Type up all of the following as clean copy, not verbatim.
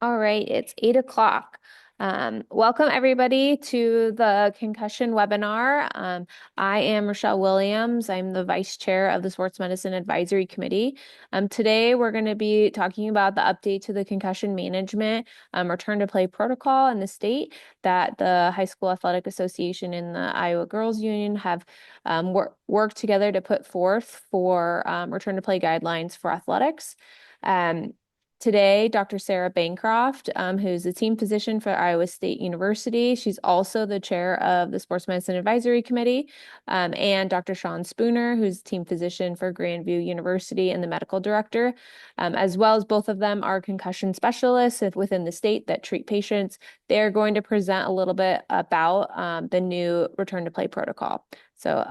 All right, it's 8 o'clock. Welcome everybody to the concussion webinar. I am Rochelle Williams. I'm the vice chair of the Sports Medicine Advisory Committee. Today we're going to be talking about the update to the concussion management return to play protocol in the state that the High School Athletic Association and the Iowa Girls Union have worked together to put forth for return to play guidelines for athletics. Today, Dr. Sarah Bancroft, who's the team physician for Iowa State University. She's also the chair of the Sports Medicine Advisory Committee, and Dr. Sean Spooner, who's team physician for Grandview University and the medical director, as well as both of them are concussion specialists within the state that treat patients. They're going to present a little bit about the new return to play protocol. So,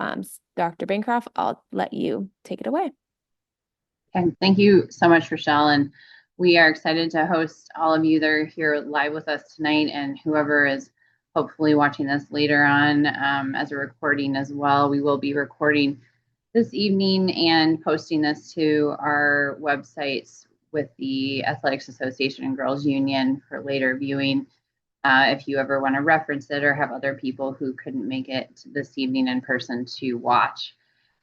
Dr. Bancroft, I'll let you take it away. And thank you so much, Rochelle. And we are excited to host all of you that are here live with us tonight, and whoever is hopefully watching this later on as a recording as well. We will be recording this evening and posting this to our websites with the Athletics Association and Girls Union for later viewing. If you ever want to reference it or have other people who couldn't make it this evening in person to watch.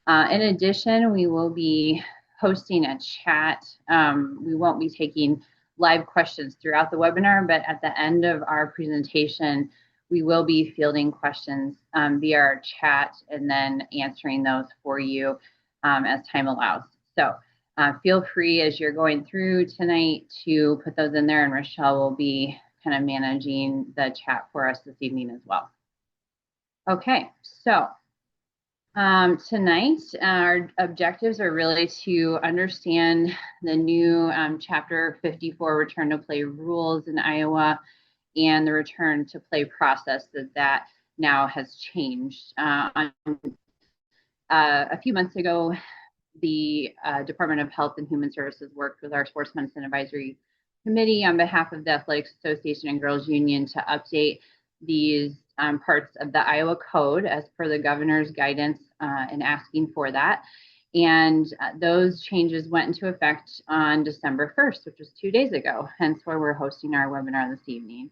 In addition, we will be hosting a chat. We won't be taking live questions throughout the webinar, but at the end of our presentation, we will be fielding questions via our chat and then answering those for you as time allows. So feel free as you're going through tonight to put those in there, and Rochelle will be kind of managing the chat for us this evening as well. Okay, so tonight, our objectives are really to understand the new Chapter 54 return to play rules in Iowa and the return to play process that now has changed. A few months ago, the Department of Health and Human Services worked with our Sports Medicine Advisory Committee on behalf of the Athletics Association and Girls Union to update these parts of the Iowa Code as per the governor's guidance and asking for that. And those changes went into effect on December 1st, which was 2 days ago, hence why we're hosting our webinar this evening.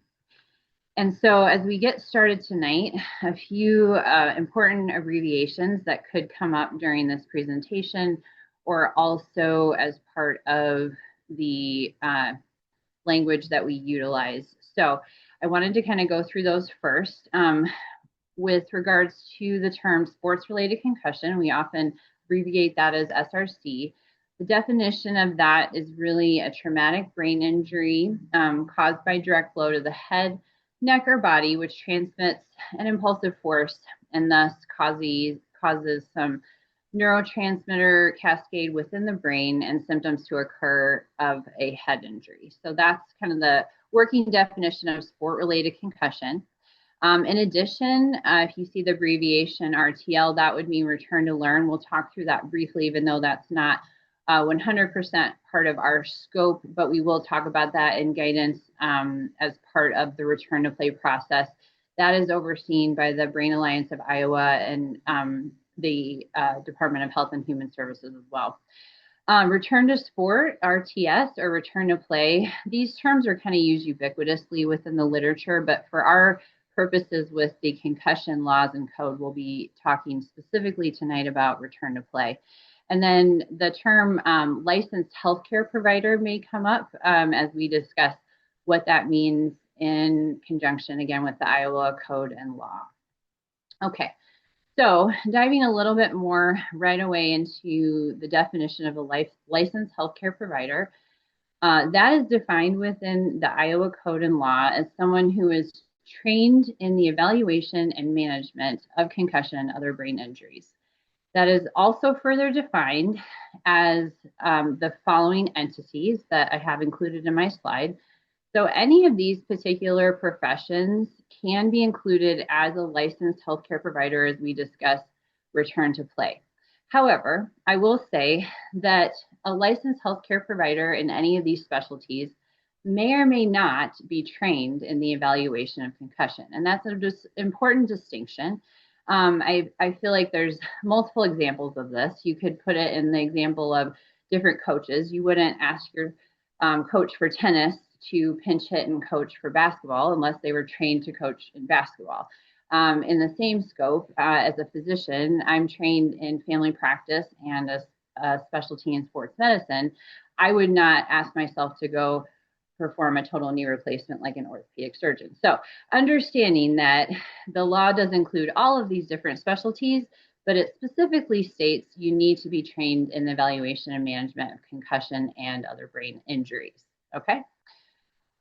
And so as we get started tonight, a few important abbreviations that could come up during this presentation or also as part of the language that we utilize. So I wanted to kind of go through those first. With regards to the term sports-related concussion, we often abbreviate that as SRC. The definition of that is really a traumatic brain injury caused by direct blow to the head, neck, or body, which transmits an impulsive force and thus causes some neurotransmitter cascade within the brain and symptoms to occur of a head injury. So that's kind of the working definition of sport-related concussion. In addition, if you see the abbreviation RTL, that would mean return to learn. We'll talk through that briefly, even though that's not 100% part of our scope, but we will talk about that in guidance as part of the return to play process. That is overseen by the Brain Alliance of Iowa and the Department of Health and Human Services as well. Return to sport, RTS, or return to play, these terms are kind of used ubiquitously within the literature, but for our purposes with the concussion laws and code, we'll be talking specifically tonight about return to play. And then the term licensed healthcare provider may come up as we discuss what that means in conjunction, again, with the Iowa code and law. Okay. So diving a little bit more right away into the definition of a licensed healthcare provider, that is defined within the Iowa Code and Law as someone who is trained in the evaluation and management of concussion and other brain injuries. That is also further defined as the following entities that I have included in my slide. So any of these particular professions can be included as a licensed healthcare provider as we discuss return to play. However, I will say that a licensed healthcare provider in any of these specialties may or may not be trained in the evaluation of concussion. And that's an important distinction. I feel like there's multiple examples of this. You could put it in the example of different coaches. You wouldn't ask your coach for tennis to pinch hit and coach for basketball unless they were trained to coach in basketball. In the same scope, as a physician, I'm trained in family practice and a specialty in sports medicine. I would not ask myself to go perform a total knee replacement like an orthopedic surgeon. So understanding that the law does include all of these different specialties, but it specifically states you need to be trained in the evaluation and management of concussion and other brain injuries. Okay.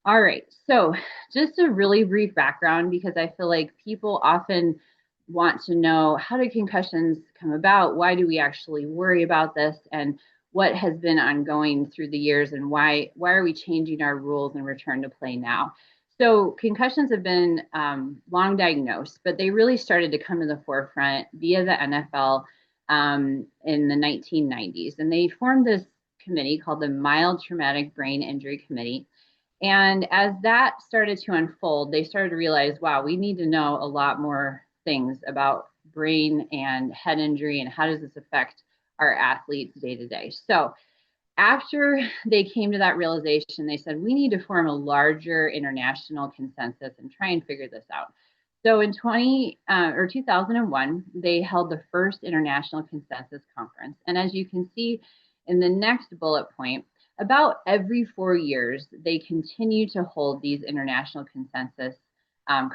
All right. So just a really brief background, because I feel like people often want to know, how do concussions come about? Why do we actually worry about this? And what has been ongoing through the years, and why are we changing our rules and return to play now? So concussions have been long diagnosed, but they really started to come to the forefront via the NFL in the 1990s. And they formed this committee called the Mild Traumatic Brain Injury Committee. And as that started to unfold, they started to realize, wow, we need to know a lot more things about brain and head injury, and how does this affect our athletes day to day. So after they came to that realization, they said, we need to form a larger international consensus and try and figure this out. So in 2001, they held the first international consensus conference. And as you can see in the next bullet point, about every 4 years, they continue to hold these international consensus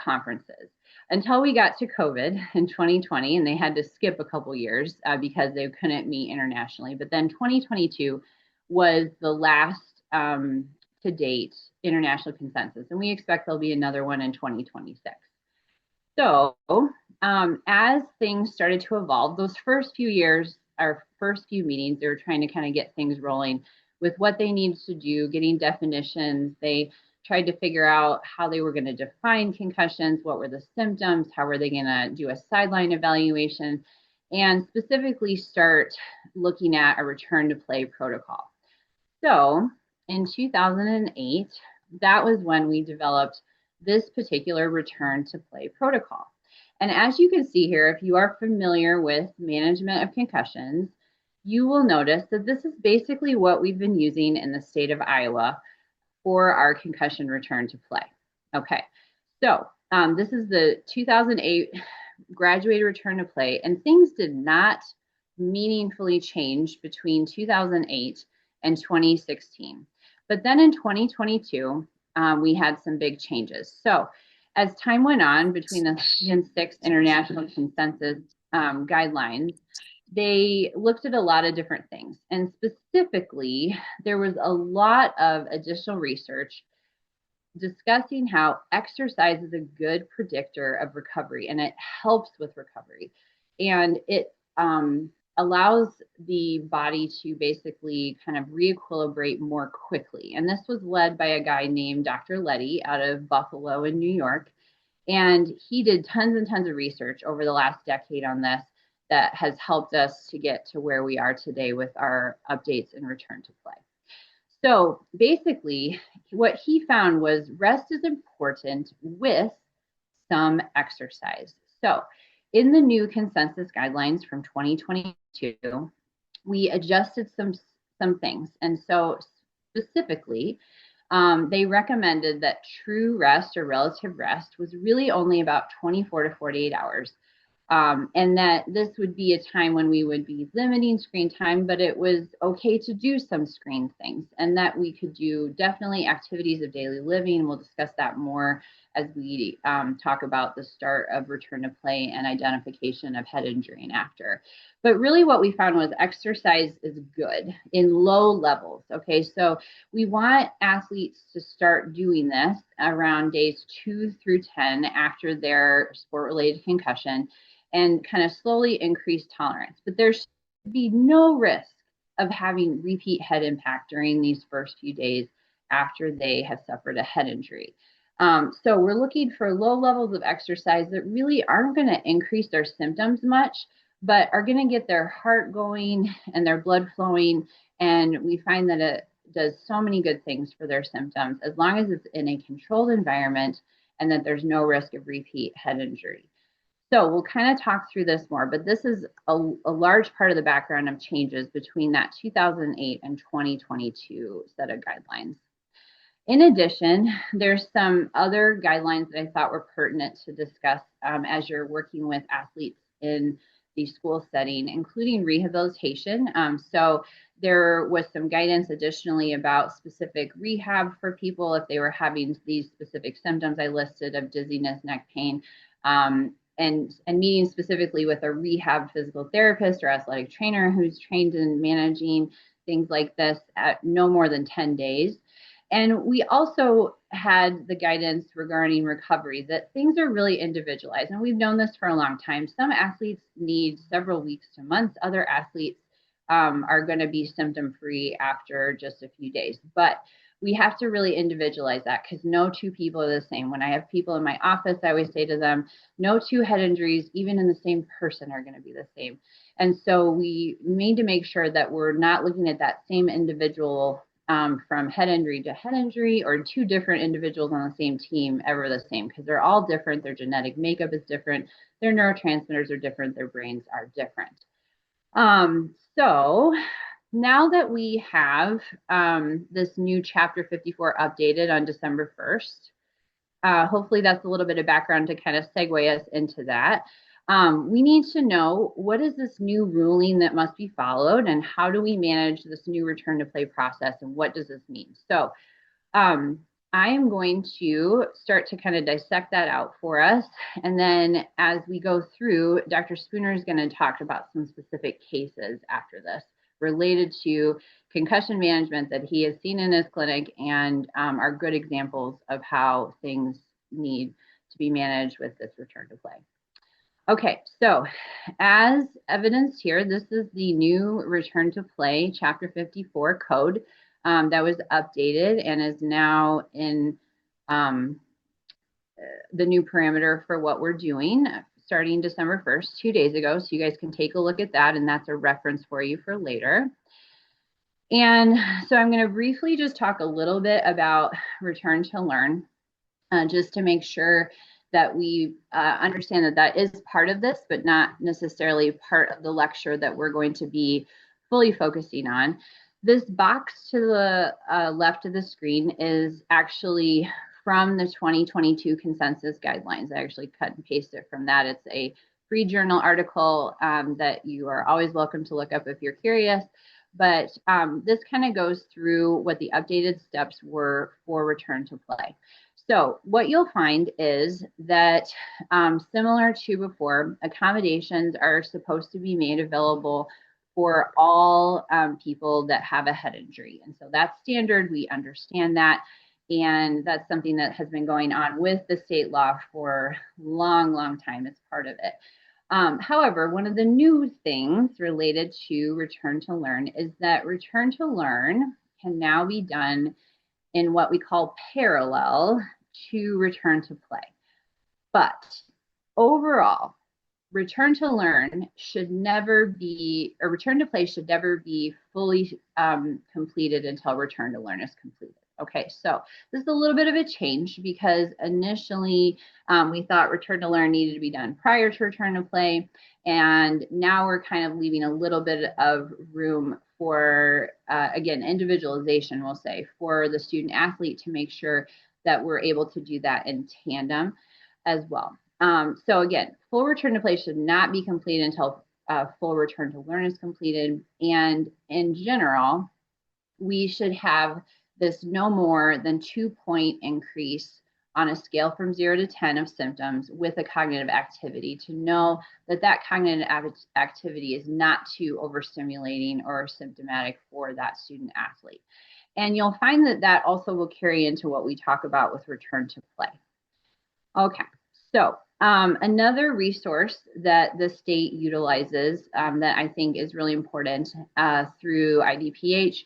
conferences until we got to COVID in 2020, and they had to skip a couple years because they couldn't meet internationally. But then 2022 was the last to date international consensus, and we expect there'll be another one in 2026. So as things started to evolve, those first few years, our first few meetings, they were trying to kind of get things rolling with what they needed to do, getting definitions. They tried to figure out how they were going to define concussions, what were the symptoms, how were they going to do a sideline evaluation, and specifically start looking at a return to play protocol. So in 2008, that was when we developed this particular return to play protocol. And as you can see here, if you are familiar with management of concussions, you will notice that this is basically what we've been using in the state of Iowa for our concussion return to play. Okay, so this is the 2008 graduated return to play, and things did not meaningfully change between 2008 and 2016. But then in 2022, we had some big changes. So as time went on, between the 3 and 6 international consensus guidelines, they looked at a lot of different things. And specifically, there was a lot of additional research discussing how exercise is a good predictor of recovery, and it helps with recovery. And it allows the body to basically kind of re-equilibrate more quickly. And this was led by a guy named Dr. Letty out of Buffalo in New York. And he did tons and tons of research over the last decade on this that has helped us to get to where we are today with our updates and return to play. So basically, what he found was rest is important with some exercise. So in the new consensus guidelines from 2022, we adjusted some things. And so specifically, they recommended that true rest or relative rest was really only about 24 to 48 hours. And that this would be a time when we would be limiting screen time, but it was okay to do some screen things, and that we could do definitely activities of daily living. We'll discuss that more as we talk about the start of return to play and identification of head injury and after. But really what we found was exercise is good in low levels. Okay, so we want athletes to start doing this around days 2 through 10 after their sport-related concussion, and kind of slowly increase tolerance. But there should be no risk of having repeat head impact during these first few days after they have suffered a head injury. So we're looking for low levels of exercise that really aren't going to increase their symptoms much, but are going to get their heart going and their blood flowing. And we find that it does so many good things for their symptoms, as long as it's in a controlled environment and that there's no risk of repeat head injury. So we'll kind of talk through this more, but this is a large part of the background of changes between that 2008 and 2022 set of guidelines. In addition, there's some other guidelines that I thought were pertinent to discuss as you're working with athletes in the school setting, including rehabilitation. So there was some guidance additionally about specific rehab for people if they were having these specific symptoms I listed of dizziness, neck pain, and meeting specifically with a rehab physical therapist or athletic trainer who's trained in managing things like this at no more than 10 days. And we also had the guidance regarding recovery that things are really individualized. And we've known this for a long time. Some athletes need several weeks to months. Other athletes are going to be symptom free after just a few days. But we have to really individualize that because no two people are the same. When I have people in my office, I always say to them, no two head injuries, even in the same person, are going to be the same. And so we need to make sure that we're not looking at that same individual from head injury to head injury or two different individuals on the same team ever the same because they're all different. Their genetic makeup is different. Their neurotransmitters are different. Their brains are different. So now that we have this new Chapter 54 updated on December 1st, hopefully that's a little bit of background to kind of segue us into that. We need to know what is this new ruling that must be followed and how do we manage this new return to play process and what does this mean? So I am going to start to kind of dissect that out for us. And then as we go through, Dr. Spooner is going to talk about some specific cases after this related to concussion management that he has seen in his clinic and are good examples of how things need to be managed with this return to play. Okay, so as evidenced here, this is the new return to play Chapter 54 code that was updated and is now in the new parameter for what we're doing starting December 1st, 2 days ago. So you guys can take a look at that, and that's a reference for you for later. And so I'm going to briefly just talk a little bit about return to learn, just to make sure that we understand that that is part of this, but not necessarily part of the lecture that we're going to be fully focusing on. This box to the left of the screen is actually from the 2022 consensus guidelines. I actually cut and pasted it from that. It's a free journal article that you are always welcome to look up if you're curious. But this kind of goes through what the updated steps were for return to play. So what you'll find is that similar to before, accommodations are supposed to be made available for all people that have a head injury. And so that's standard. We understand that. And that's something that has been going on with the state law for a long, long time. It's part of it. However, one of the new things related to return to learn is that return to learn can now be done in what we call parallel to return to play. But overall, return to learn should never be, or return to play should never be fully completed until return to learn is completed. Okay, so this is a little bit of a change because initially we thought return to learn needed to be done prior to return to play. And now we're kind of leaving a little bit of room for, again, individualization, we'll say, for the student athlete to make sure that we're able to do that in tandem as well. So again, full return to play should not be completed until full return to learn is completed. And in general, we should have this no more than 2-point increase on a scale from 0 to 10 of symptoms with a cognitive activity to know that that cognitive activity is not too overstimulating or symptomatic for that student athlete. And you'll find that that also will carry into what we talk about with return to play. Okay, so another resource that the state utilizes that I think is really important through IDPH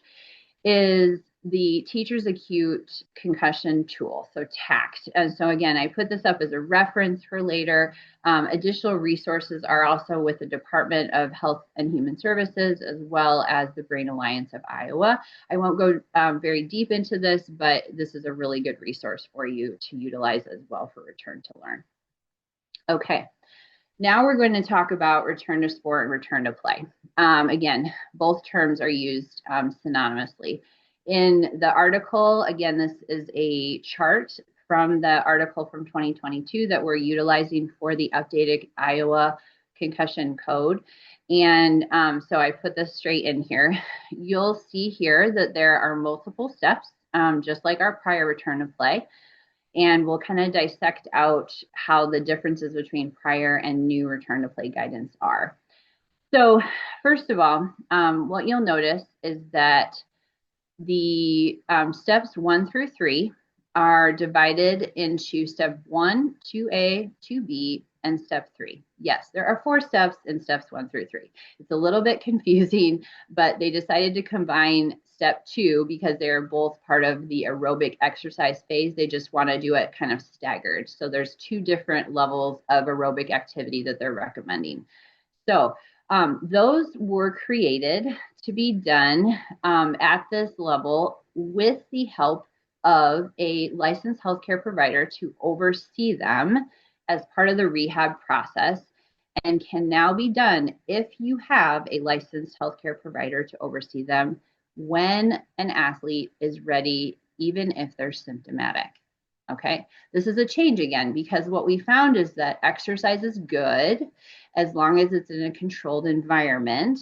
is the Teacher's Acute Concussion Tool, so TACT. And so again, I put this up as a reference for later. Additional resources are also with the Department of Health and Human Services, as well as the Brain Alliance of Iowa. I won't go very deep into this, but this is a really good resource for you to utilize as well for return to learn. Okay. Now we're going to talk about return to sport and return to play. Again, both terms are used synonymously. In the article, again, this is a chart from the article from 2022 that we're utilizing for the updated Iowa concussion code. And so I put this straight in here. You'll see here that there are multiple steps, just like our prior return to play. And we'll kind of dissect out how the differences between prior and new return to play guidance are. So first of all, what you'll notice is that the steps 1 through 3 are divided into step 1, 2A, 2B, and step 3. Yes, there are 4 steps in steps 1 through 3. It's a little bit confusing, but they decided to combine step 2 because they're both part of the aerobic exercise phase. They just want to do it kind of staggered. So there's 2 different levels of aerobic activity that they're recommending. So those were created to be done at this level with the help of a licensed healthcare provider to oversee them as part of the rehab process, and can now be done if you have a licensed healthcare provider to oversee them when an athlete is ready, even if they're symptomatic. Okay, this is a change again, because what we found is that exercise is good as long as it's in a controlled environment.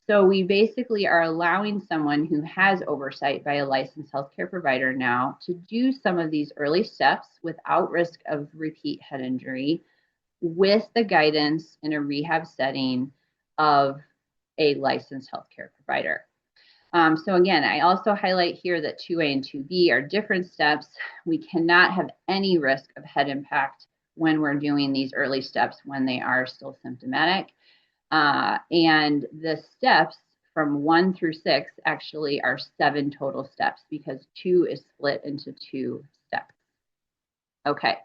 So we basically are allowing someone who has oversight by a licensed healthcare provider now to do some of these early steps without risk of repeat head injury, with the guidance in a rehab setting of a licensed healthcare provider. So again, I also highlight here that 2A and 2B are different steps. We cannot have any risk of head impact when we're doing these early steps when they are still symptomatic. And the steps from 1 through 6 actually are 7 total steps, because 2 is split into 2 steps. Okay.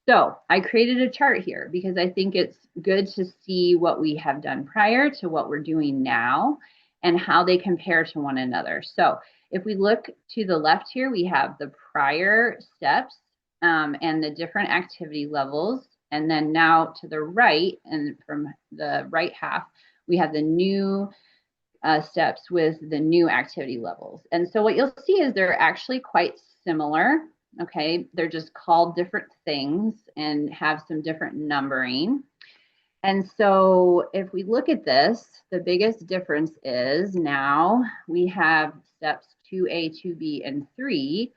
So I created a chart here because I think it's good to see what we have done prior to what we're doing now and how they compare to one another. So if we look to the left here, we have the prior steps and the different activity levels. And then now to the right, and from the right half, we have the new steps with the new activity levels. And so what you'll see is they're actually quite similar. Okay, they're just called different things and have some different numbering. And so if we look at this, the biggest difference is now we have steps 2A, 2B, and 3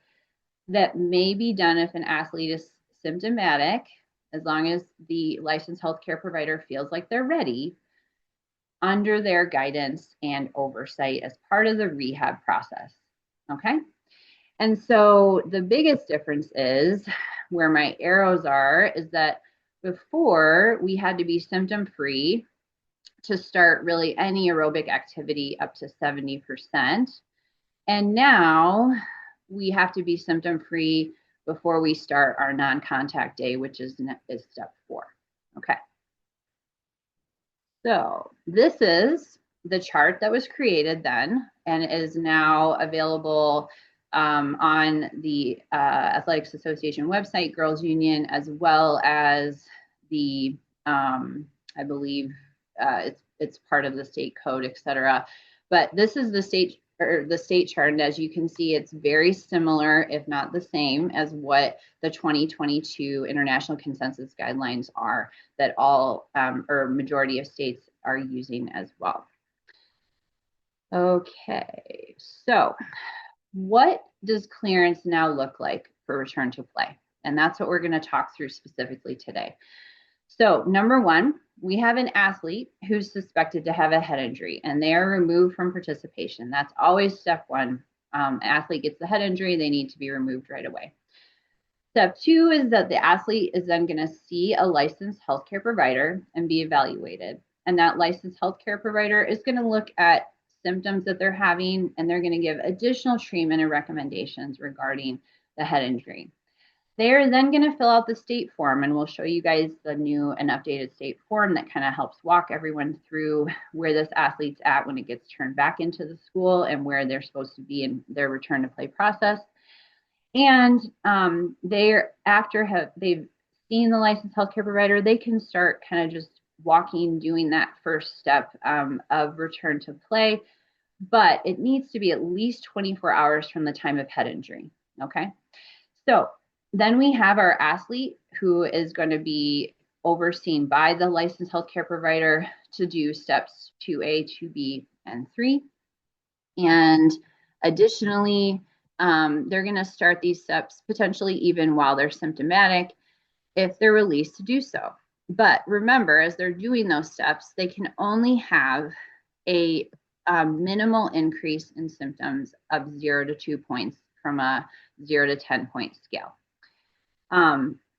that may be done if an athlete is symptomatic, as long as the licensed healthcare provider feels like they're ready, under their guidance and oversight as part of the rehab process. Okay? And so the biggest difference is, where my arrows are, is that before we had to be symptom free to start really any aerobic activity up to 70%. And now we have to be symptom free before we start our non-contact day, which is step 4. Okay. So this is the chart that was created then and is now available on the Athletics Association website, Girls Union, as well as the, I believe it's part of the state code, et cetera. But this is the state chart, and as you can see, it's very similar, if not the same, as what the 2022 International Consensus Guidelines are, that all or majority of states are using as well. Okay, so what does clearance now look like for return to play? And that's what we're going to talk through specifically today. So number 1, we have an athlete who's suspected to have a head injury and they are removed from participation. That's always step 1. Athlete gets the head injury, they need to be removed right away. Step 2 is that the athlete is then going to see a licensed healthcare provider and be evaluated. And that licensed healthcare provider is going to look at symptoms that they're having, and they're going to give additional treatment and recommendations regarding the head injury. They're then going to fill out the state form, and we'll show you guys the new and updated state form that kind of helps walk everyone through where this athlete's at when it gets turned back into the school and where they're supposed to be in their return to play process. And they've seen the licensed healthcare provider, they can start kind of just walking, doing that first step of return to play but it needs to be at least 24 hours from the time of head injury. Okay. So then we have our athlete who is going to be overseen by the licensed healthcare provider to do steps 2A, 2B, and 3. And additionally, they're going to start these steps potentially even while they're symptomatic if they're released to do so. But remember, as they're doing those steps, they can only have a minimal increase in symptoms of 0 to 2 points from a 0 to 10-point scale.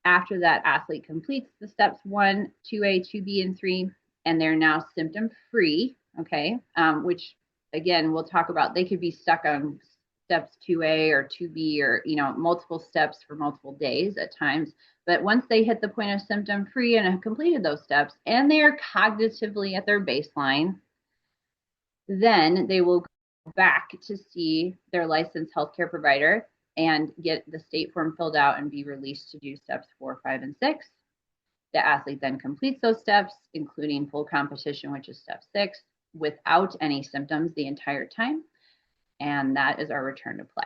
After that athlete completes the steps 1, 2A, 2B, and 3, and they're now symptom free, okay, which again, we'll talk about, they could be stuck on steps 2A or 2B or, multiple steps for multiple days at times. But once they hit the point of symptom free and have completed those steps and they are cognitively at their baseline, then they will go back to see their licensed healthcare provider and get the state form filled out and be released to do steps 4, 5, and 6. The athlete then completes those steps, including full competition, which is step 6, without any symptoms the entire time. And that is our return to play.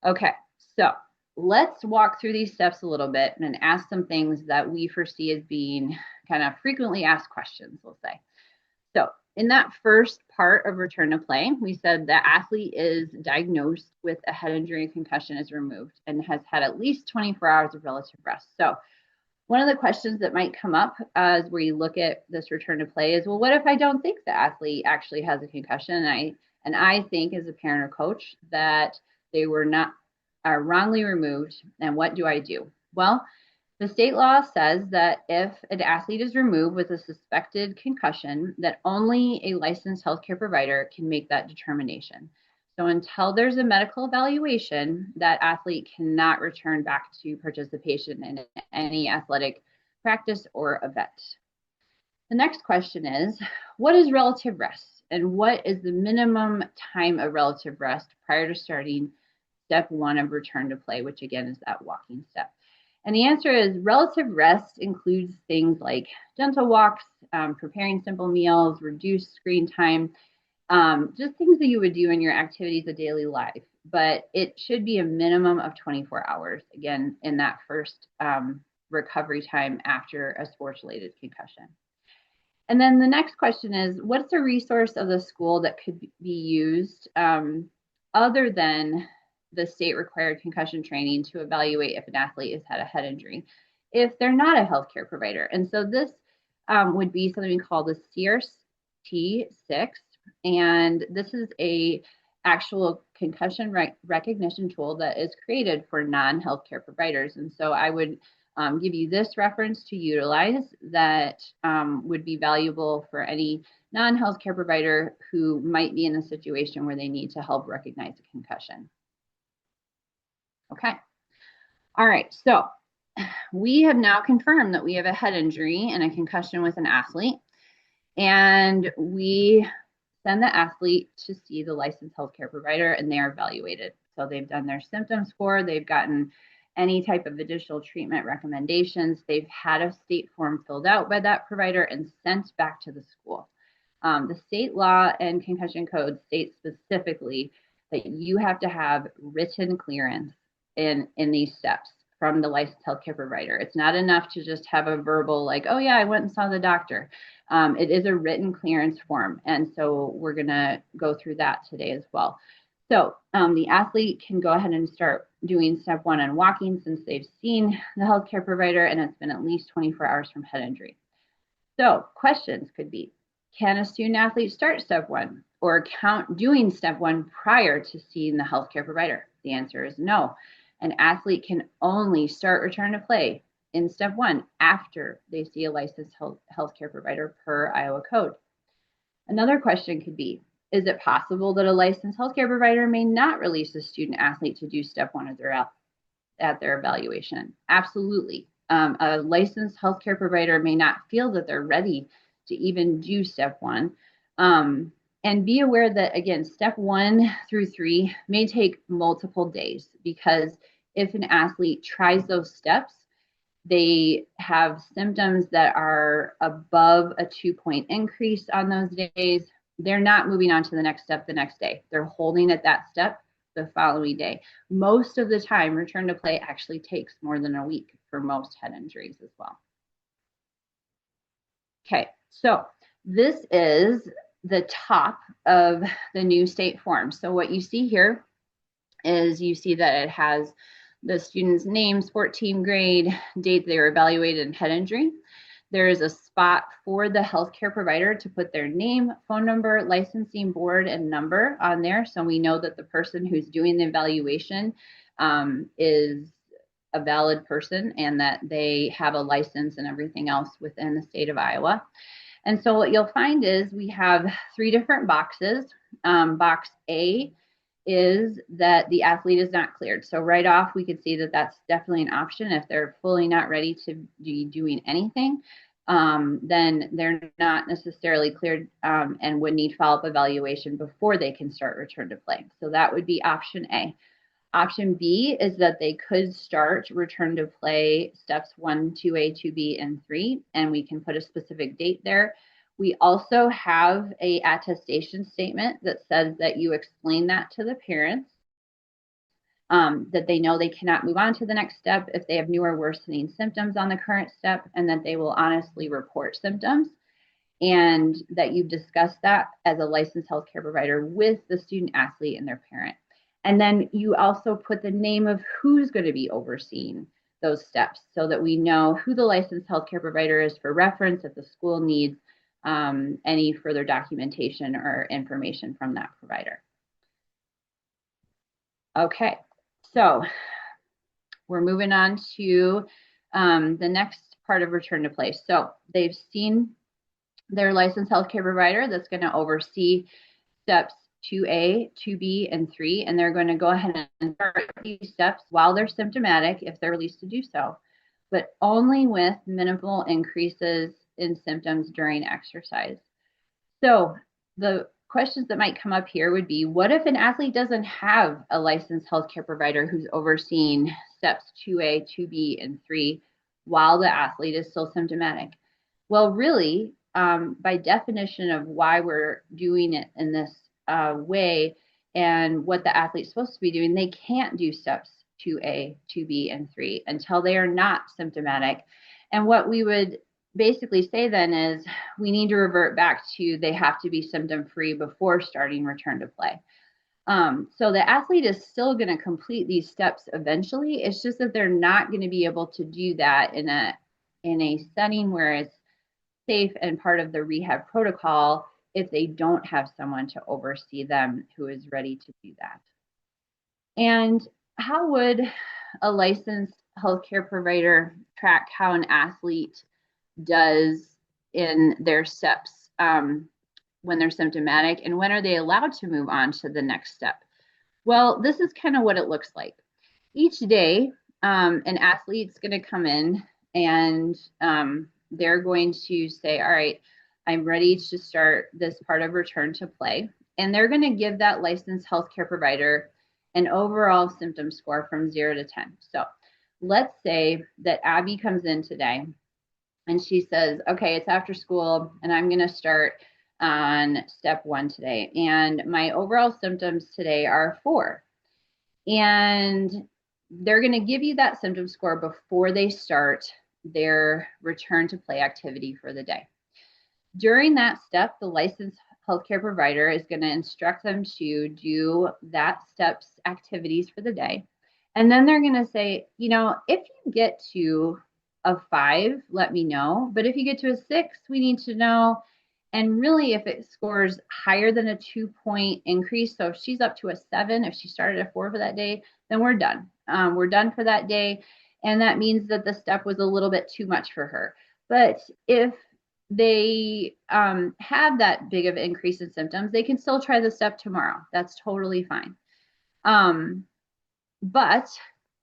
Okay, so let's walk through these steps a little bit and ask some things that we foresee as being kind of frequently asked questions, we'll say. So in that first part of return to play, we said the athlete is diagnosed with a head injury and concussion is removed and has had at least 24 hours of relative rest. So one of the questions that might come up as we look at this return to play is, well, what if I don't think the athlete actually has a concussion? And I think as a parent or coach that they were not wrongly removed, and what do I do? Well, the state law says that if an athlete is removed with a suspected concussion, that only a licensed healthcare provider can make that determination. So until there's a medical evaluation, that athlete cannot return back to participation in any athletic practice or event. The next question is, what is relative rest? And what is the minimum time of relative rest prior to starting step 1 of return to play, which again is that walking step? And the answer is relative rest includes things like gentle walks, preparing simple meals, reduced screen time, just things that you would do in your activities of daily life. But it should be a minimum of 24 hours, again, in that first recovery time after a sports-related concussion. And then the next question is, what's a resource of the school that could be used other than the state required concussion training to evaluate if an athlete has had a head injury if they're not a healthcare provider? And so this would be something called the CRT-6, and this is a actual concussion recognition tool that is created for non-healthcare providers. And so I would give you this reference to utilize that would be valuable for any non-healthcare provider who might be in a situation where they need to help recognize a concussion. Okay. All right. So we have now confirmed that we have a head injury and a concussion with an athlete, and we send the athlete to see the licensed healthcare provider and they are evaluated. So they've done their symptom score, they've gotten any type of additional treatment recommendations, they've had a state form filled out by that provider and sent back to the school. The state law and concussion code state specifically that you have to have written clearance in these steps from the licensed healthcare provider. It's not enough to just have a verbal like, oh yeah, I went and saw the doctor. It is a written clearance form. And so we're gonna go through that today as well. So the athlete can go ahead and start doing step 1 on walking since they've seen the healthcare provider and it's been at least 24 hours from head injury. So questions could be, can a student athlete start step 1 or count doing step 1 prior to seeing the healthcare provider? The answer is no. An athlete can only start return to play in step 1 after they see a licensed healthcare provider per Iowa code. Another question could be, is it possible that a licensed healthcare provider may not release a student athlete to do step 1 at their evaluation? Absolutely. A licensed healthcare provider may not feel that they're ready to even do step 1. And be aware that, again, step 1 through 3 may take multiple days because if an athlete tries those steps, they have symptoms that are above a 2-point increase on those days, they're not moving on to the next step the next day. They're holding at that step the following day. Most of the time, return to play actually takes more than a week for most head injuries as well. Okay, so this is the top of the new state form. So what you see here is you see that it has the student's name, sport team grade, date they were evaluated, and head injury. There is a spot for the healthcare provider to put their name, phone number, licensing board, and number on there. So we know that the person who's doing the evaluation is a valid person and that they have a license and everything else within the state of Iowa. And so what you'll find is we have 3 different boxes. Box A is that the athlete is not cleared. So right off, we can see that that's definitely an option. If they're fully not ready to be doing anything, then they're not necessarily cleared and would need follow-up evaluation before they can start return to play. So that would be option A. Option B is that they could start return to play steps 1, 2A, 2B, and 3, and we can put a specific date there. We also have a attestation statement that says that you explain that to the parents, that they know they cannot move on to the next step if they have new or worsening symptoms on the current step, and that they will honestly report symptoms, and that you've discussed that as a licensed healthcare provider with the student athlete and their parent. And then you also put the name of who's going to be overseeing those steps so that we know who the licensed healthcare provider is for reference if the school needs any further documentation or information from that provider. Okay, so we're moving on to the next part of return to play. So they've seen their licensed healthcare provider that's going to oversee steps 2A, 2B, and 3, and they're going to go ahead and start these steps while they're symptomatic if they're released to do so, but only with minimal increases in symptoms during exercise. So the questions that might come up here would be, what if an athlete doesn't have a licensed healthcare provider who's overseeing steps 2A, 2B, and 3 while the athlete is still symptomatic? Well, really, by definition of why we're doing it in this way and what the athlete's supposed to be doing, they can't do steps 2A, 2B, and 3 until they are not symptomatic. And what we would basically say then is we need to revert back to they have to be symptom-free before starting return to play. So the athlete is still going to complete these steps eventually. It's just that they're not going to be able to do that in a setting where it's safe and part of the rehab protocol if they don't have someone to oversee them who is ready to do that. And how would a licensed healthcare provider track how an athlete does in their steps when they're symptomatic, and when are they allowed to move on to the next step? Well, this is kind of what it looks like. Each day, an athlete's going to come in and they're going to say, all right, I'm ready to start this part of return to play. And they're going to give that licensed healthcare provider an overall symptom score from 0 to 10. So let's say that Abby comes in today and she says, okay, it's after school and I'm going to start on step 1 today. And my overall symptoms today are 4. And they're going to give you that symptom score before they start their return to play activity for the day. During that step, the licensed healthcare provider is going to instruct them to do that step's activities for the day. And then they're going to say, you know, if you get to a 5, let me know. But if you get to a 6, we need to know. And really, if it scores higher than a 2-point increase, so if she's up to a 7, if she started a 4 for that day, then we're done. We're done for that day. And that means that the step was a little bit too much for her. But if they have that big of an increase in symptoms, they can still try the step tomorrow. That's totally fine. But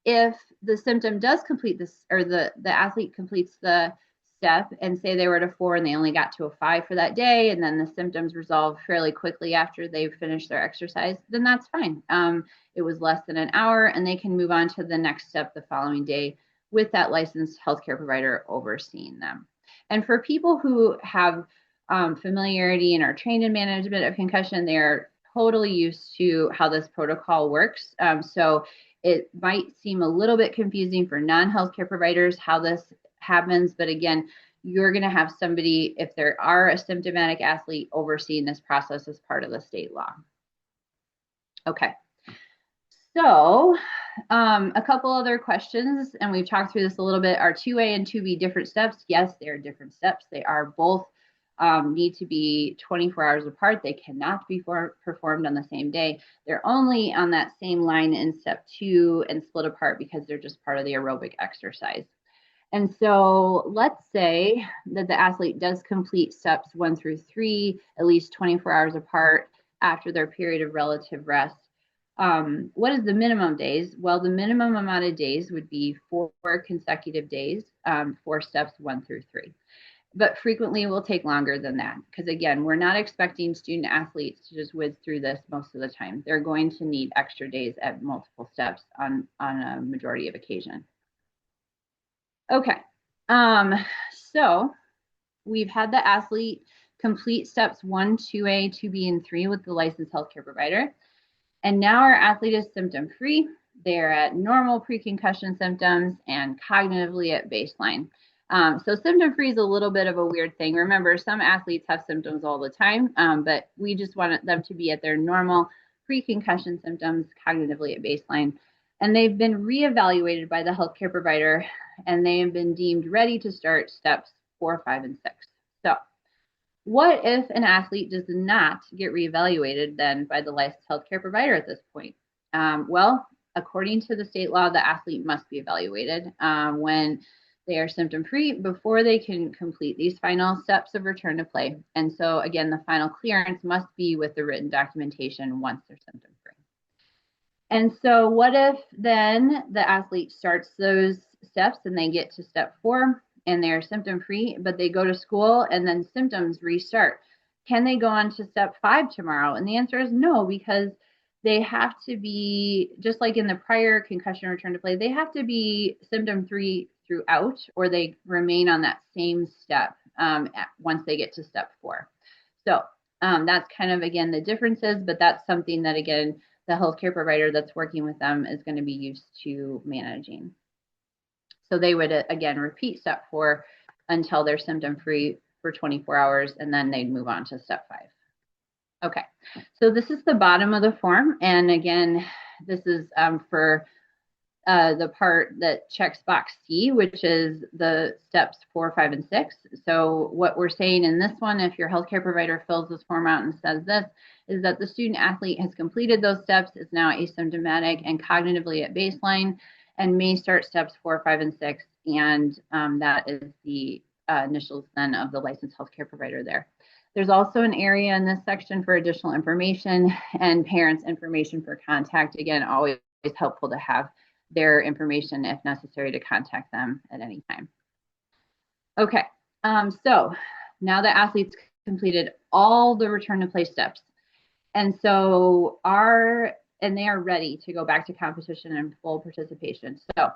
if the symptom does complete this, or the athlete completes the step and say they were at a 4 and they only got to a 5 for that day, and then the symptoms resolve fairly quickly after they've finished their exercise, then that's fine. It was less than an hour and they can move on to the next step the following day with that licensed healthcare provider overseeing them. And for people who have familiarity and are trained in management of concussion, they're totally used to how this protocol works. So it might seem a little bit confusing for non-healthcare providers how this happens, but again, you're going to have somebody, if there are a symptomatic athlete, overseeing this process as part of the state law. Okay. So a couple other questions, and we've talked through this a little bit. Are 2A and 2B different steps? Yes, they are different steps. They are both need to be 24 hours apart. They cannot be performed on the same day. They're only on that same line in step 2 and split apart because they're just part of the aerobic exercise. And so let's say that the athlete does complete steps 1 through 3, at least 24 hours apart after their period of relative rest. What is the minimum days? Well, the minimum amount of days would be 4 consecutive days for steps 1 through 3. But frequently it will take longer than that because, again, we're not expecting student athletes to just whiz through this most of the time. They're going to need extra days at multiple steps on a majority of occasion. Okay, so we've had the athlete complete steps 1, 2A, 2B, and 3 with the licensed healthcare provider. And now our athlete is symptom-free. They're at normal pre-concussion symptoms and cognitively at baseline. So symptom-free is a little bit of a weird thing. Remember, some athletes have symptoms all the time, but we just want them to be at their normal pre-concussion symptoms cognitively at baseline. And they've been reevaluated by the healthcare provider, and they have been deemed ready to start steps 4, 5, and 6. So what if an athlete does not get reevaluated then by the licensed healthcare provider at this point? Well, according to the state law, the athlete must be evaluated when they are symptom-free before they can complete these final steps of return to play. And so again, the final clearance must be with the written documentation once they're symptom-free. And so what if then the athlete starts those steps and they get to step 4 and they're symptom-free, but they go to school and then symptoms restart? Can they go on to step 5 tomorrow? And the answer is no, because they have to be, just like in the prior concussion return to play, they have to be symptom-free throughout, or they remain on that same step once they get to step 4. So that's kind of, again, the differences, but that's something that, again, the healthcare provider that's working with them is going to be used to managing. So they would, again, repeat step 4 until they're symptom-free for 24 hours, and then they'd move on to step 5. Okay, so this is the bottom of the form. And again, this is for the part that checks box C, which is the steps 4, 5, and 6. So what we're saying in this one, if your healthcare provider fills this form out and says this, is that the student athlete has completed those steps, is now asymptomatic and cognitively at baseline, and may start steps 4, 5, and 6. And that is the initials then of the licensed healthcare provider there. There's also an area in this section for additional information and parents' information for contact. Again, always helpful to have their information if necessary to contact them at any time. Okay, so now the athletes completed all the return to play steps. And so they are ready to go back to competition and full participation. So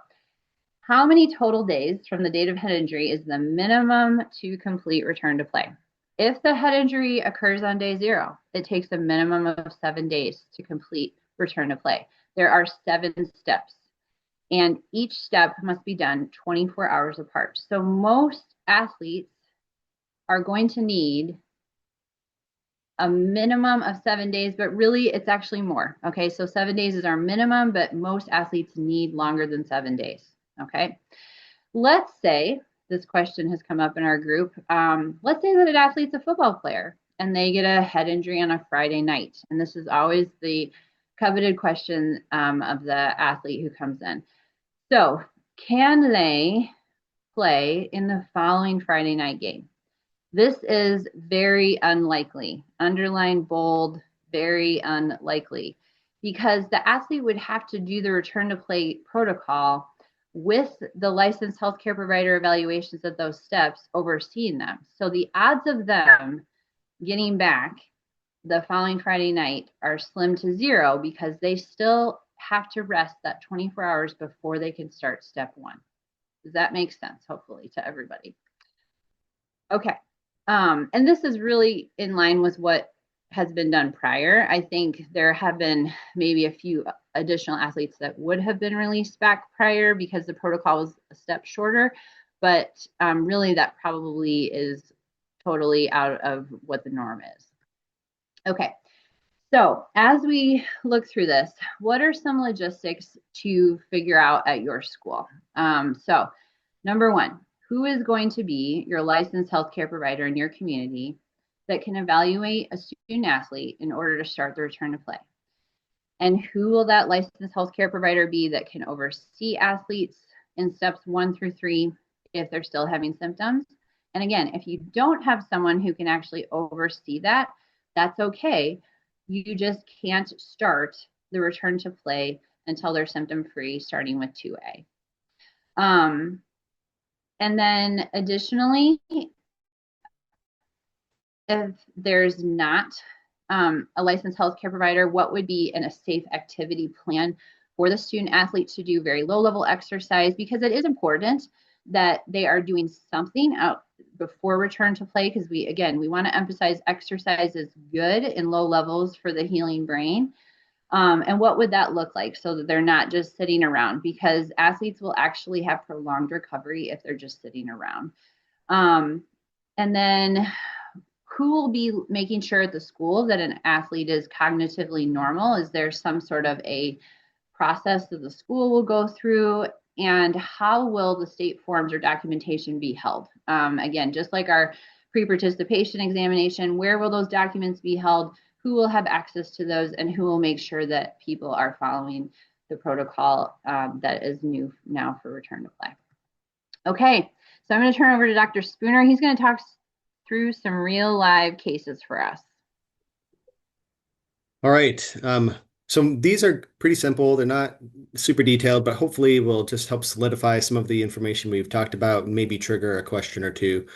how many total days from the date of head injury is the minimum to complete return to play? If the head injury occurs on day 0, it takes a minimum of 7 days to complete return to play. There are 7 steps, and each step must be done 24 hours apart. So most athletes are going to need a minimum of 7 days, but really it's actually more. Okay, so 7 days is our minimum, but most athletes need longer than 7 days. Okay, let's say this question has come up in our group. Let's say that an athlete's a football player and they get a head injury on a Friday night. And this is always the coveted question of the athlete who comes in. So can they play in the following Friday night game? This is very unlikely. Underline, bold, very unlikely, because the athlete would have to do the return to play protocol with the licensed healthcare provider evaluations of those steps overseeing them. So the odds of them getting back the following Friday night are slim to 0 because they still have to rest that 24 hours before they can start step 1. Does that make sense, hopefully, to everybody? Okay. And this is really in line with what has been done prior. I think there have been maybe a few additional athletes that would have been released back prior because the protocol was a step shorter, but really that probably is totally out of what the norm is. Okay, so as we look through this, what are some logistics to figure out at your school? So number one, who is going to be your licensed healthcare provider in your community that can evaluate a student athlete in order to start the return to play? And who will that licensed healthcare provider be that can oversee athletes in steps 1 through 3 if they're still having symptoms? And again, if you don't have someone who can actually oversee that, that's okay. You just can't start the return to play until they're symptom free, starting with 2A. And then additionally, if there's not a licensed healthcare provider, what would be in a safe activity plan for the student athlete to do very low level exercise? Because it is important that they are doing something out before return to play, because we want to emphasize exercise is good in low levels for the healing brain. And what would that look like so that they're not just sitting around? Because athletes will actually have prolonged recovery if they're just sitting around. And then who will be making sure at the school that an athlete is cognitively normal? Is there some sort of a process that the school will go through? And how will the state forms or documentation be held? Again, just like our pre-participation examination, where will those documents be held? Who will have access to those, and who will make sure that people are following the protocol that is new now for return to play? Okay, so I'm going to turn over to Dr. Spooner. He's going to talk through some real live cases for us. All right. So these are pretty simple. They're not super detailed, but hopefully will just help solidify some of the information we've talked about and maybe trigger a question or two.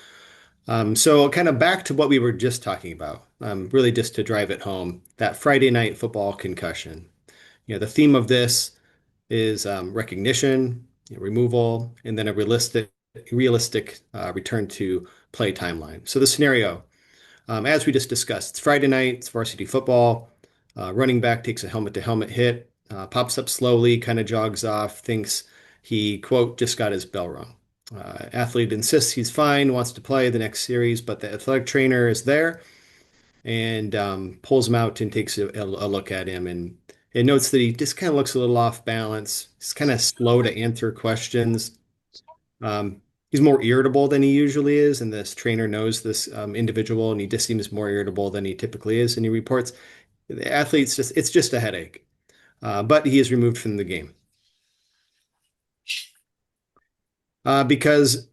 So kind of back to what we were just talking about, really just to drive it home, that Friday night football concussion. The theme of this is recognition, removal, and then a realistic return to play timeline. So the scenario, as we just discussed, it's Friday night, it's varsity football. Running back takes a helmet-to-helmet hit, pops up slowly, kind of jogs off, thinks he, quote, just got his bell rung. Athlete insists he's fine, wants to play the next series, but the athletic trainer is there and pulls him out and takes a look at him. And it notes that he just kind of looks a little off balance. He's kind of slow to answer questions. He's more irritable than he usually is, and this trainer knows this individual, and he just seems more irritable than he typically is. And he reports the athlete's it's just a headache, but he is removed from the game because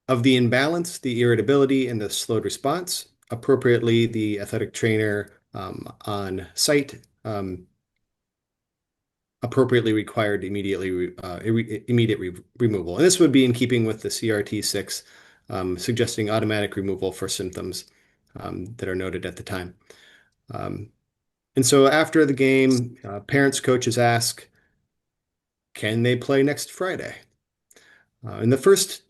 of the imbalance, the irritability, and the slowed response. Appropriately, the athletic trainer on site appropriately required immediate removal. And this would be in keeping with the CRT6, suggesting automatic removal for symptoms that are noted at the time. And so after the game, parents, coaches ask, can they play next Friday? And the first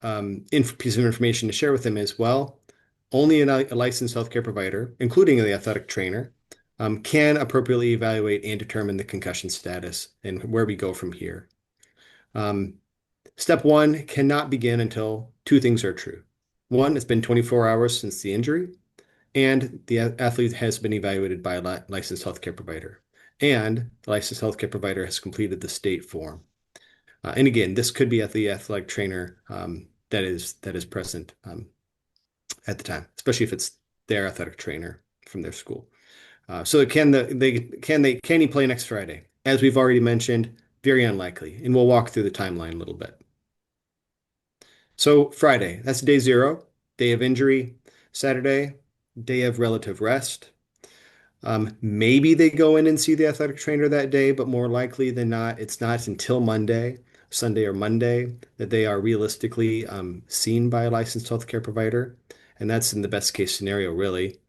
piece of information to share with them is, well, only a licensed healthcare provider, including the athletic trainer, can appropriately evaluate and determine the concussion status and where we go from here. Step one cannot begin until two things are true. One, it's been 24 hours since the injury, and the athlete has been evaluated by a licensed healthcare provider, and the licensed healthcare provider has completed the state form. And again, this could be at the athletic trainer that is present at the time, especially if it's their athletic trainer from their school. So can he play next Friday? As we've already mentioned, very unlikely, and we'll walk through the timeline a little bit. So Friday, that's day 0, day of injury. Saturday, day of relative rest. Maybe they go in and see the athletic trainer that day, but more likely than not, it's not until Sunday or Monday, that they are realistically seen by a licensed healthcare provider. And that's in the best case scenario, really.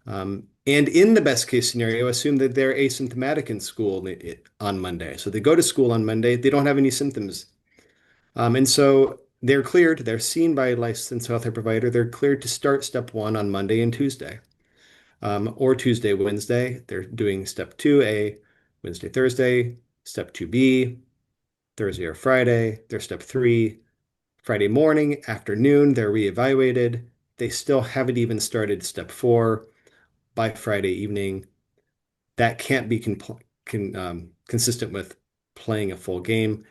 And in the best case scenario, assume that they're asymptomatic in school on Monday. So they go to school on Monday, they don't have any symptoms. And so they're cleared, they're seen by a licensed healthcare provider, they're cleared to start step one on Monday and Tuesday, or Tuesday, Wednesday. They're doing step 2A, Wednesday, Thursday, step 2B, Thursday or Friday. They're step three, Friday morning, afternoon, they're reevaluated. They still haven't even started step four by Friday evening. That can't be consistent with playing a full game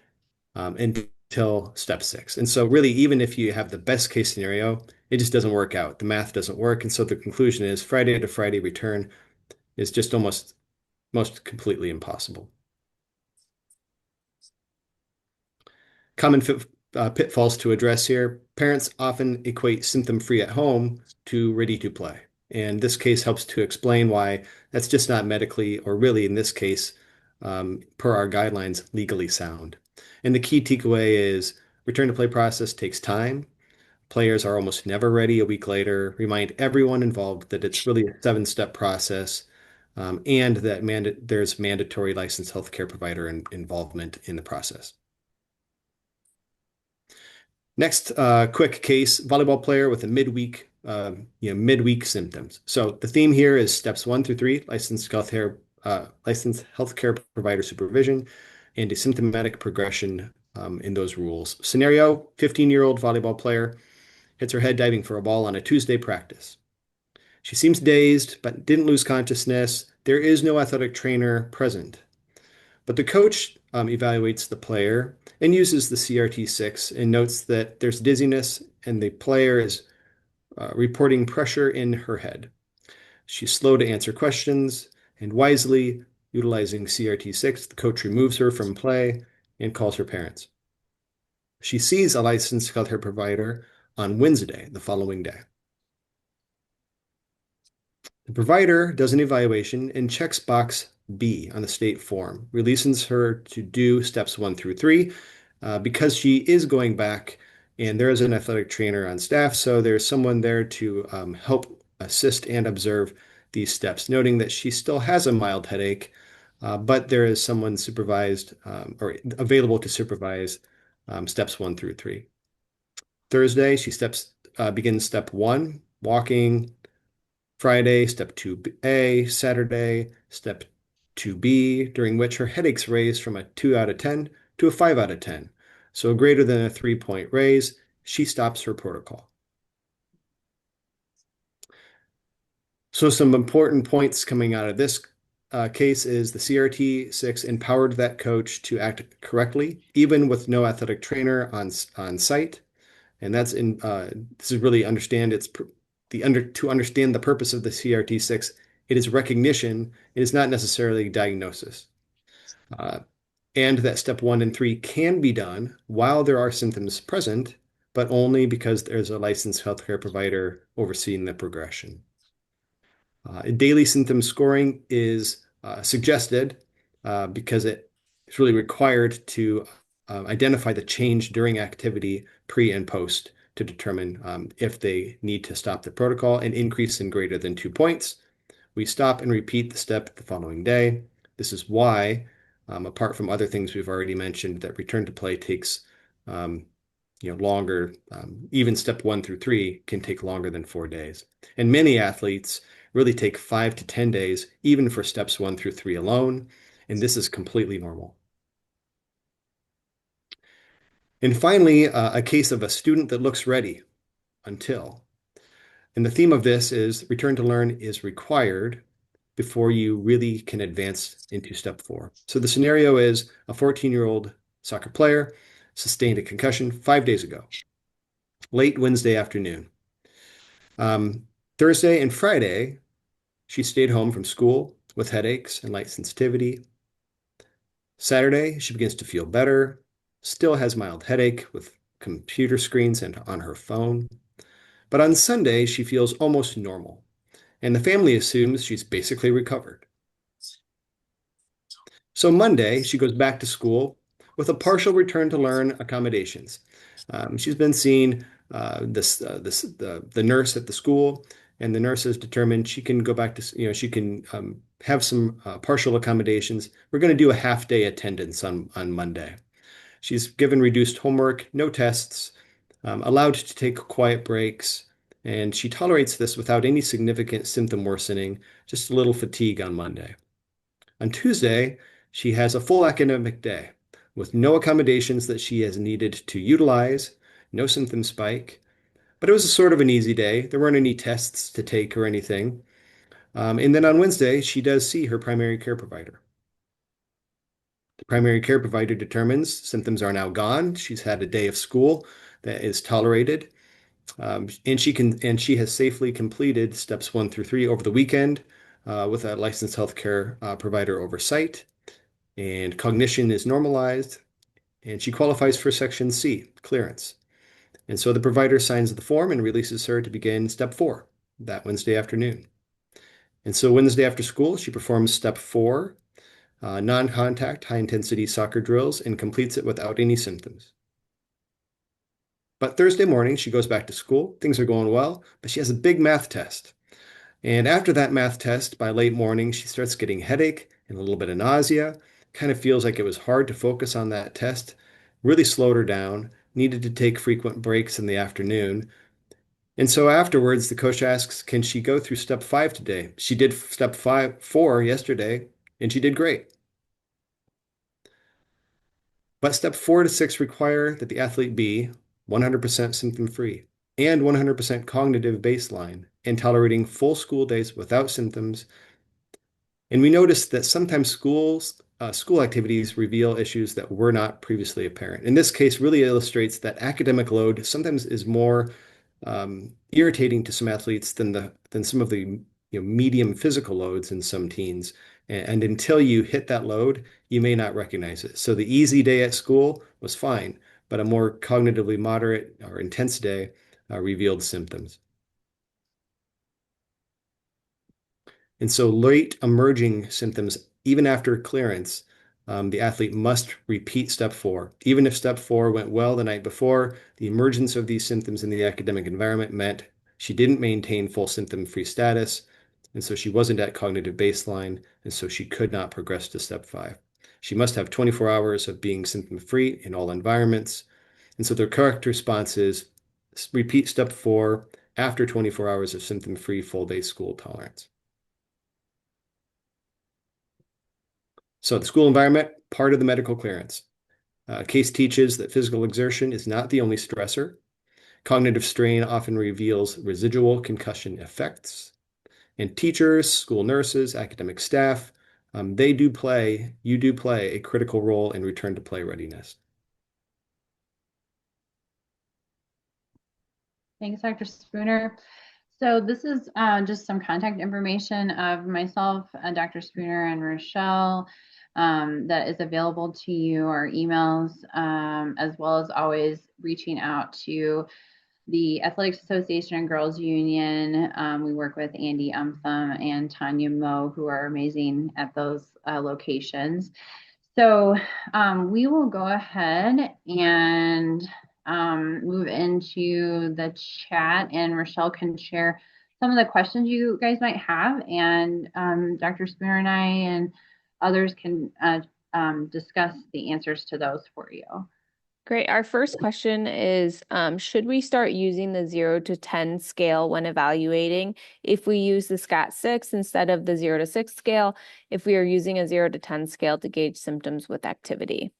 until step six. And so, really, even if you have the best case scenario, it just doesn't work out. The math doesn't work. And so, the conclusion is Friday to Friday return is just almost most completely impossible. Common pitfalls to address here. Parents often equate symptom-free at home to ready to play. And this case helps to explain why that's just not medically, or really in this case, per our guidelines, legally sound. And the key takeaway is return to play process takes time. Players are almost never ready a week later. Remind everyone involved that it's really a seven-step process, and that there's mandatory licensed healthcare provider involvement in the process. Next, quick case, volleyball player with a midweek symptoms. So the theme here is steps 1 through 3, licensed healthcare provider supervision, and a symptomatic progression in those rules. Scenario: 15-year-old volleyball player hits her head diving for a ball on a Tuesday practice. She seems dazed, but didn't lose consciousness. There is no athletic trainer present. But the coach evaluates the player and uses the CRT6 and notes that there's dizziness and the player is reporting pressure in her head. She's slow to answer questions, and wisely utilizing CRT6, the coach removes her from play and calls her parents. She sees a licensed healthcare provider on Wednesday, the following day. The provider does an evaluation and checks box B on the state form, releases her to do steps 1 through 3 because she is going back, and there is an athletic trainer on staff, so there's someone there to help assist and observe these steps, noting that she still has a mild headache, but there is someone supervised or available to supervise steps 1 through 3. Thursday, she begins step 1, walking. Friday, step 2A, Saturday, step 2B, during which her headaches raise from a 2 out of 10 to a 5 out of 10. So greater than a 3-point raise, she stops her protocol. So some important points coming out of this case is the CRT6 empowered that coach to act correctly, even with no athletic trainer on site. And this is really to understand the purpose of the CRT6. It is recognition. It is not necessarily diagnosis. And that step 1 and 3 can be done while there are symptoms present, but only because there's a licensed healthcare provider overseeing the progression. Daily symptom scoring is suggested because it's really required to identify the change during activity pre and post to determine if they need to stop the protocol and increase in greater than 2 points. We stop and repeat the step the following day. This is why, apart from other things we've already mentioned, that return to play takes longer. Even step 1 through 3 can take longer than 4 days. And many athletes really take 5 to 10 days, even for steps 1 through 3 alone. And this is completely normal. And finally, a case of a student that looks ready until. And the theme of this is return to learn is required before you really can advance into step 4. So the scenario is a 14-year-old soccer player sustained a concussion 5 days ago, late Wednesday afternoon. Thursday and Friday, she stayed home from school with headaches and light sensitivity. Saturday, she begins to feel better, still has mild headache with computer screens and on her phone. But on Sunday, she feels almost normal, and the family assumes she's basically recovered. So Monday, she goes back to school with a partial return to learn accommodations. She's been seeing the nurse at the school, and the nurse has determined she can go back to, she can have some partial accommodations. We're going to do a half-day attendance on Monday. She's given reduced homework, no tests, allowed to take quiet breaks, and she tolerates this without any significant symptom worsening, just a little fatigue on Monday. On Tuesday, she has a full academic day with no accommodations that she has needed to utilize, no symptom spike, but it was a sort of an easy day. There weren't any tests to take or anything. And then on Wednesday, she does see her primary care provider. The primary care provider determines symptoms are now gone. She's had a day of school that is tolerated, and she has safely completed steps 1 through 3 over the weekend with a licensed healthcare provider oversight. And cognition is normalized, and she qualifies for Section C, clearance. And so the provider signs the form and releases her to begin step 4 that Wednesday afternoon. And so Wednesday after school, she performs step 4, non-contact, high-intensity soccer drills, and completes it without any symptoms. But Thursday morning, she goes back to school. Things are going well, but she has a big math test. And after that math test, by late morning, she starts getting headache and a little bit of nausea. Kind of feels like it was hard to focus on that test. Really slowed her down. Needed to take frequent breaks in the afternoon. And so afterwards, the coach asks, can she go through step 5 today? She did step 4 yesterday, and she did great. But step 4 to 6 require that the athlete be 100% symptom-free and 100% cognitive baseline and tolerating full school days without symptoms. And we noticed that sometimes school activities reveal issues that were not previously apparent. In this case, really illustrates that academic load sometimes is more irritating to some athletes than some of the medium physical loads in some teens. And until you hit that load, you may not recognize it. So the easy day at school was fine, but a more cognitively moderate or intense day revealed symptoms. And so late emerging symptoms, even after clearance, the athlete must repeat step 4. Even if step 4 went well the night before, the emergence of these symptoms in the academic environment meant she didn't maintain full symptom-free status, and so she wasn't at cognitive baseline, and so she could not progress to step 5. She must have 24 hours of being symptom-free in all environments, and so the correct response is repeat step 4 after 24 hours of symptom-free full-day school tolerance. So the school environment, part of the medical clearance. Case teaches that physical exertion is not the only stressor. Cognitive strain often reveals residual concussion effects. And teachers, school nurses, academic staff, you do play a critical role in return to play readiness. Thanks, Dr. Spooner. So this is just some contact information of myself, Dr. Spooner, and Rochelle that is available to you, our emails, as well as always reaching out to the Athletics Association and Girls Union. We work with Andy Umtham and Tanya Moe, who are amazing at those locations. So we will go ahead and move into the chat, and Rochelle can share some of the questions you guys might have, and Dr. Spooner and I and others can discuss the answers to those for you. Great. Our first question is, should we start using the 0 to 10 scale when evaluating if we use the SCAT-6 instead of the 0 to 6 scale, if we are using a 0 to 10 scale to gauge symptoms with activity?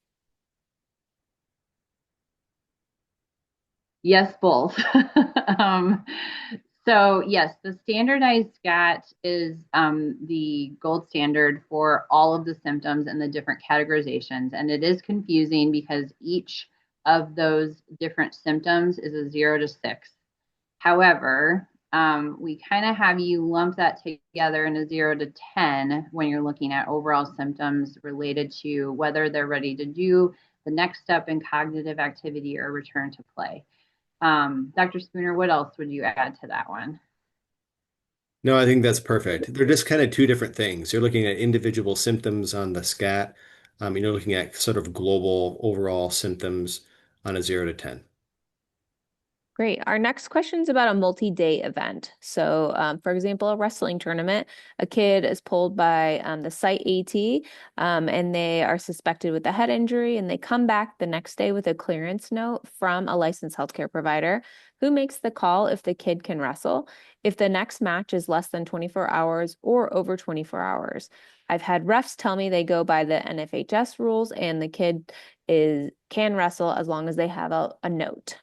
Yes, both. So yes, the standardized SCAT is the gold standard for all of the symptoms and the different categorizations. And it is confusing because each of those different symptoms is a 0 to 6. However, we kind of have you lump that together in a 0 to 10 when you're looking at overall symptoms related to whether they're ready to do the next step in cognitive activity or return to play. Dr. Spooner, what else would you add to that one? No, I think that's perfect. They're just kind of two different things. You're looking at individual symptoms on the SCAT. You're looking at sort of global overall symptoms on a 0 to 10. Great. Our next question is about a multi-day event. So, for example, a wrestling tournament, a kid is pulled by the site AT, and they are suspected with a head injury, and they come back the next day with a clearance note from a licensed healthcare provider who makes the call if the kid can wrestle, if the next match is less than 24 hours or over 24 hours. I've had refs tell me they go by the NFHS rules, and the kid can wrestle as long as they have a note.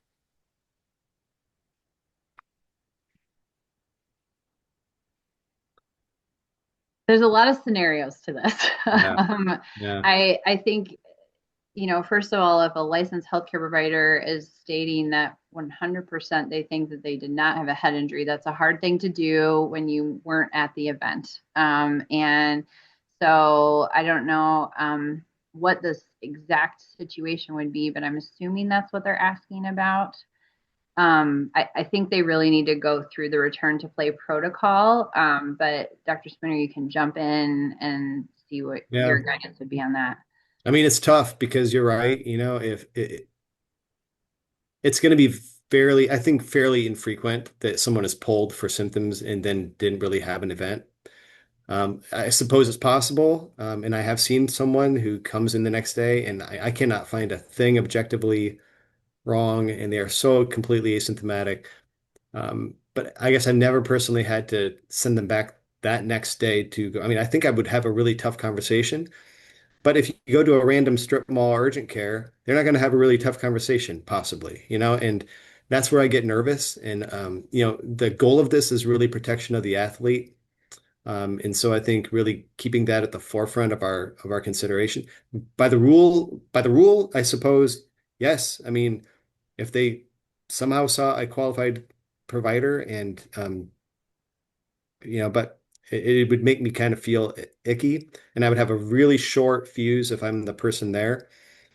There's a lot of scenarios to this. Yeah. Yeah. I think, first of all, if a licensed healthcare provider is stating that 100% they think that they did not have a head injury, that's a hard thing to do when you weren't at the event. And so I don't know what this exact situation would be, but I'm assuming that's what they're asking about. I think they really need to go through the return to play protocol. But Dr. Spooner, you can jump in and see what Yeah. your guidance would be on that. I mean, it's tough because you're right. If it's going to be fairly, I think, fairly infrequent that someone is pulled for symptoms and then didn't really have an event. I suppose it's possible. And I have seen someone who comes in the next day and I cannot find a thing objectively wrong and they are so completely asymptomatic. But I guess I've never personally had to send them back that next day to go. I mean, I think I would have a really tough conversation. But if you go to a random strip mall urgent care, they're not going to have a really tough conversation, possibly, and that's where I get nervous. And, the goal of this is really protection of the athlete. And so I think really keeping that at the forefront of our consideration. By the rule, I suppose, yes. I mean, if they somehow saw a qualified provider and but it would make me kind of feel icky, and I would have a really short fuse if I'm the person there,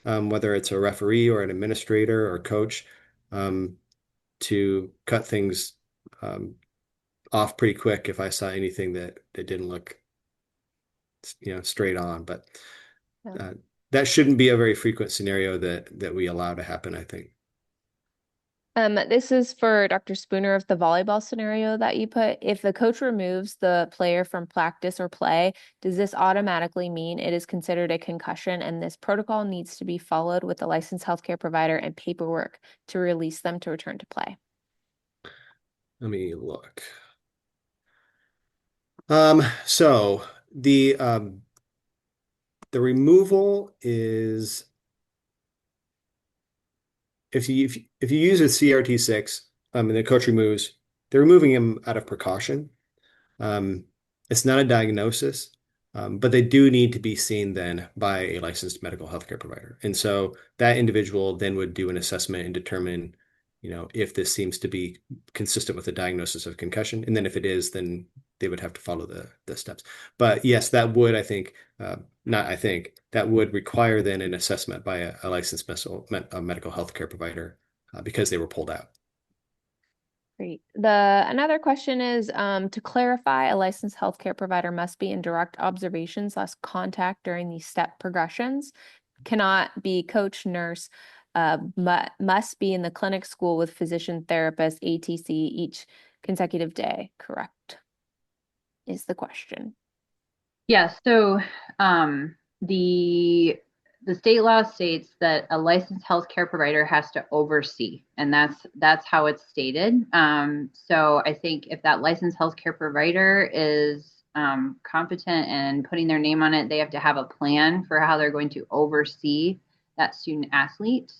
whether it's a referee or an administrator or coach, to cut things off pretty quick if I saw anything that didn't look, straight on. But Yeah. that shouldn't be a very frequent scenario that we allow to happen, I think. This is for Dr. Spooner of the volleyball scenario that you put. If the coach removes the player from practice or play, does this automatically mean it is considered a concussion and this protocol needs to be followed with a licensed healthcare provider and paperwork to release them to return to play? Let me look. So the removal is if you use a CRT6, and the coach removes, they're removing him out of precaution. Um, it's not a diagnosis, but they do need to be seen then by a licensed medical healthcare provider. And so that individual then would do an assessment and determine, if this seems to be consistent with the diagnosis of concussion. And then if it is, then they would have to follow the steps. But yes, that would, I think, not I think, that would require then an assessment by a licensed medical healthcare provider because they were pulled out. Great. Another question is to clarify, a licensed healthcare provider must be in direct observations less contact during these step progressions. Cannot be coach, nurse, must be in the clinic, school with physician, therapist, ATC each consecutive day. Correct, is the question. Yeah, so the state law states that a licensed healthcare provider has to oversee, and that's how it's stated. So I think if that licensed healthcare provider is competent and putting their name on it, they have to have a plan for how they're going to oversee that student athlete.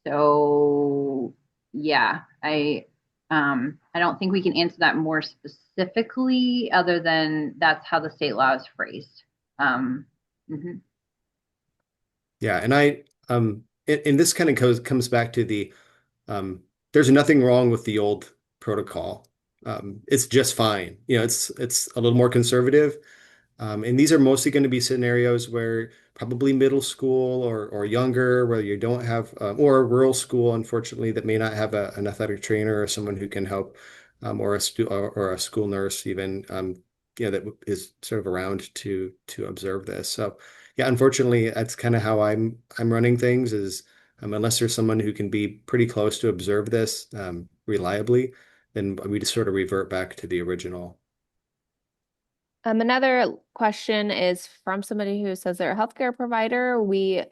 So yeah, I don't think we can answer that more specifically, other than that's how the state law is phrased. Mhm. Yeah, and and this kind of comes back to there's nothing wrong with the old protocol. It's just fine. It's a little more conservative. And these are mostly going to be scenarios where probably middle school or younger, where you don't have, or a rural school, unfortunately, that may not have an athletic trainer or someone who can help, or a school nurse even, that is sort of around to observe this. So, yeah, unfortunately, that's kind of how I'm running things. Is Unless there's someone who can be pretty close to observe this reliably, then we just sort of revert back to the original. Another question is from somebody who says they're a healthcare provider. We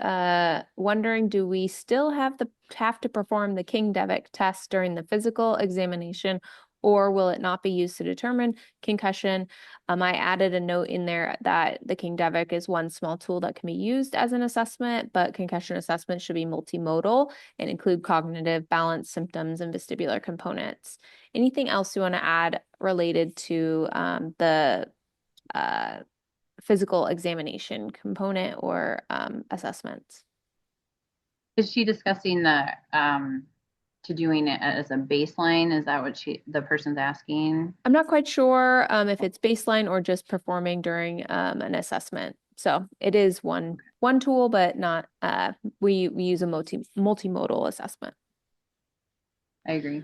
wondering, do we still have to perform the King-Devick test during the physical examination, or will it not be used to determine concussion? I added a note in there that the King-Devick is one small tool that can be used as an assessment, but concussion assessment should be multimodal and include cognitive, balance, symptoms, and vestibular components. Anything else you want to add related to the physical examination component or assessments? Is she discussing the to doing it as a baseline? Is that what the person's asking? I'm not quite sure if it's baseline or just performing during an assessment. So it is one tool, but not we use a multimodal assessment. I agree.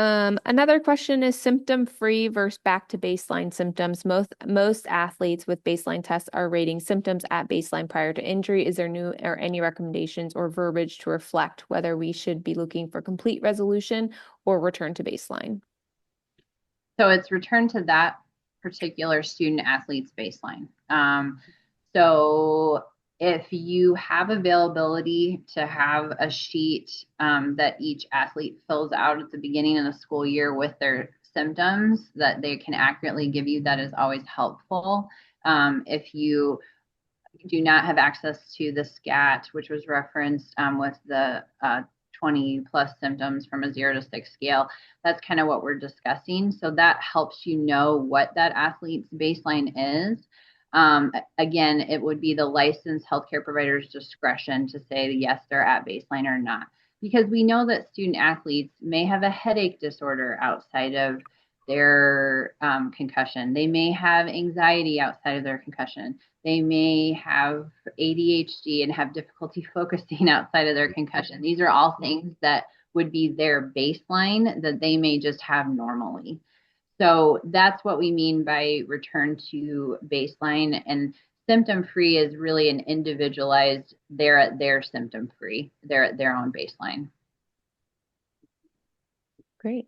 Another question is symptom-free versus back to baseline symptoms. Most athletes with baseline tests are rating symptoms at baseline prior to injury. Is there any recommendations or verbiage to reflect whether we should be looking for complete resolution or return to baseline? So it's return to that particular student athlete's baseline. So if you have availability to have a sheet that each athlete fills out at the beginning of the school year with their symptoms that they can accurately give you, that is always helpful. If you do not have access to the SCAT, which was referenced with the 20 plus symptoms from a 0 to 6 scale, that's kind of what we're discussing. So that helps you know what that athlete's baseline is. Again, it would be the licensed healthcare provider's discretion to say yes, they're at baseline or not, because we know that student athletes may have a headache disorder outside of their concussion. They may have anxiety outside of their concussion. They may have ADHD and have difficulty focusing outside of their concussion. These are all things that would be their baseline that they may just have normally. So that's what we mean by return to baseline. And symptom free is really an individualized, they're at their symptom free, they're at their own baseline. Great.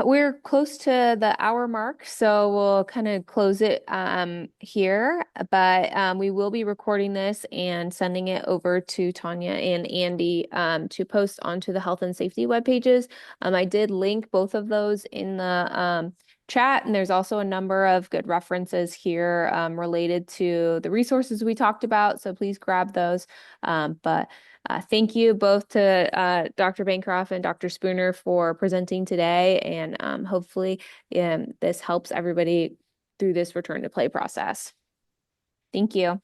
We're close to the hour mark, so we'll kind of close it here, but we will be recording this and sending it over to Tanya and Andy to post onto the health and safety web pages. I did link both of those in the chat, and there's also a number of good references here related to the resources we talked about, so please grab those. Thank you both to Dr. Bancroft and Dr. Spooner for presenting today, and hopefully this helps everybody through this return to play process. Thank you.